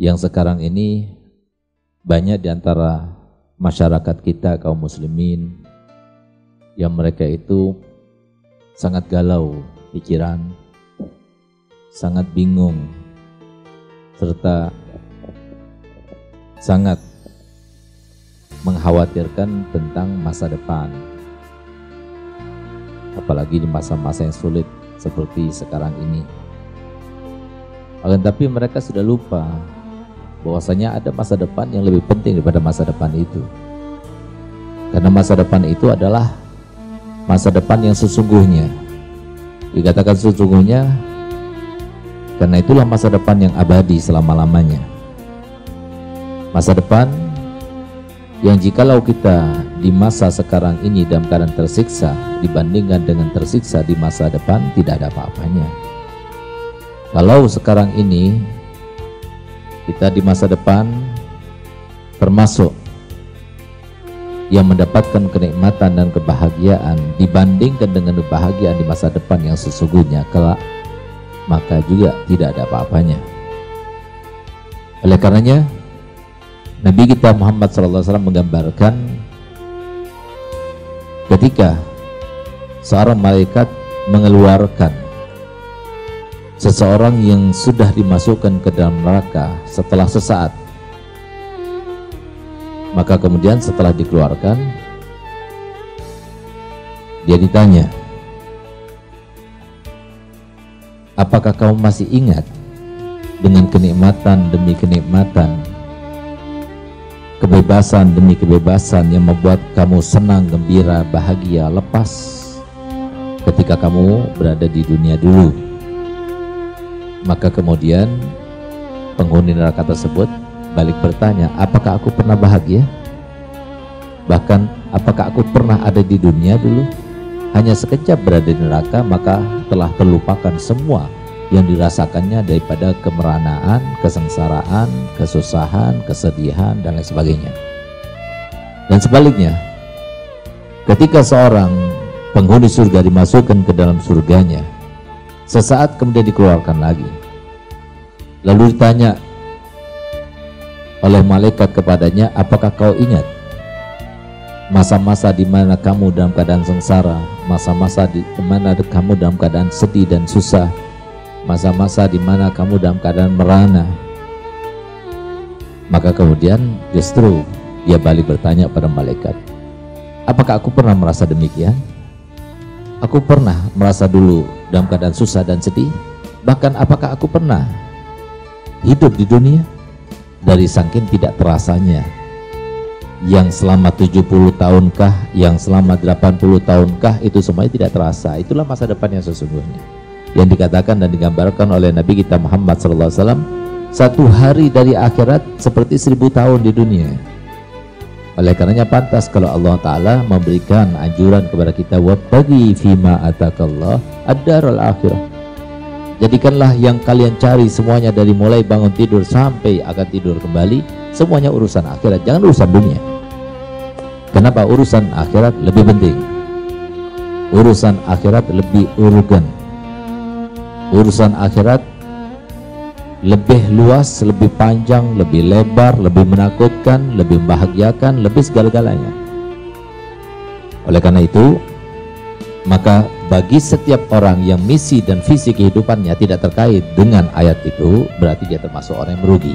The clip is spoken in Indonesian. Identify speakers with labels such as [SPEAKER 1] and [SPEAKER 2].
[SPEAKER 1] yang sekarang ini banyak di antara masyarakat kita kaum muslimin yang mereka itu sangat galau pikiran, sangat bingung, serta sangat mengkhawatirkan tentang masa depan. Apalagi di masa-masa yang sulit seperti sekarang ini. Akan tapi mereka sudah lupa bahwasanya ada masa depan yang lebih penting daripada masa depan itu. Karena masa depan itu adalah masa depan yang sesungguhnya. Dikatakan sesungguhnya karena itulah masa depan yang abadi selama-lamanya. Masa depan yang jikalau kita di masa sekarang ini dalam keadaan tersiksa dibandingkan dengan tersiksa di masa depan, tidak ada apa-apanya. Kalau sekarang ini kita di masa depan termasuk yang mendapatkan kenikmatan dan kebahagiaan dibandingkan dengan kebahagiaan di masa depan yang sesungguhnya kelak, maka juga tidak ada apa-apanya. Oleh karenanya Nabi kita Muhammad SAW menggambarkan ketika seorang malaikat mengeluarkan seseorang yang sudah dimasukkan ke dalam neraka setelah sesaat, maka kemudian setelah dikeluarkan dia ditanya, apakah kamu masih ingat dengan kenikmatan demi kenikmatan, kebebasan demi kebebasan yang membuat kamu senang, gembira, bahagia, lepas ketika kamu berada di dunia dulu? Maka kemudian penghuni neraka tersebut balik bertanya, apakah aku pernah bahagia? Bahkan apakah aku pernah ada di dunia dulu? Hanya sekejap berada di neraka, maka telah terlupakan semua yang dirasakannya daripada kemeranaan, kesengsaraan, kesusahan, kesedihan, dan lain sebagainya. Dan sebaliknya, ketika seorang penghuni surga dimasukkan ke dalam surganya, sesaat kemudian dikeluarkan lagi, lalu ditanya oleh malaikat kepadanya, apakah kau ingat masa-masa di mana kamu dalam keadaan sengsara, masa-masa di mana kamu dalam keadaan sedih dan susah, masa-masa di mana kamu dalam keadaan merana? Maka kemudian justru dia balik bertanya pada malaikat, apakah aku pernah merasa demikian? Aku pernah merasa dulu dalam keadaan susah dan sedih. Bahkan apakah aku pernah hidup di dunia? Dari saking tidak terasanya, yang selama 70 tahunkah, yang selama 80 tahunkah, itu semuanya tidak terasa. Itulah masa depan yang sesungguhnya, yang dikatakan dan digambarkan oleh Nabi kita Muhammad SAW, satu hari dari akhirat seperti 1000 tahun di dunia. Oleh karenanya pantas kalau Allah Ta'ala memberikan anjuran kepada kita, wabtaghi fima atakallah ad-darul akhirah. Jadikanlah yang kalian cari semuanya dari mulai bangun tidur sampai akan tidur kembali, semuanya urusan akhirat, jangan urusan dunia. Kenapa? Urusan akhirat lebih penting, urusan akhirat lebih urgen, urusan akhirat lebih luas, lebih panjang, lebih lebar, lebih menakutkan, lebih membahagiakan, lebih segala-galanya. Oleh karena itu, maka bagi setiap orang yang misi dan visi kehidupannya tidak terkait dengan ayat itu, berarti dia termasuk orang yang merugi.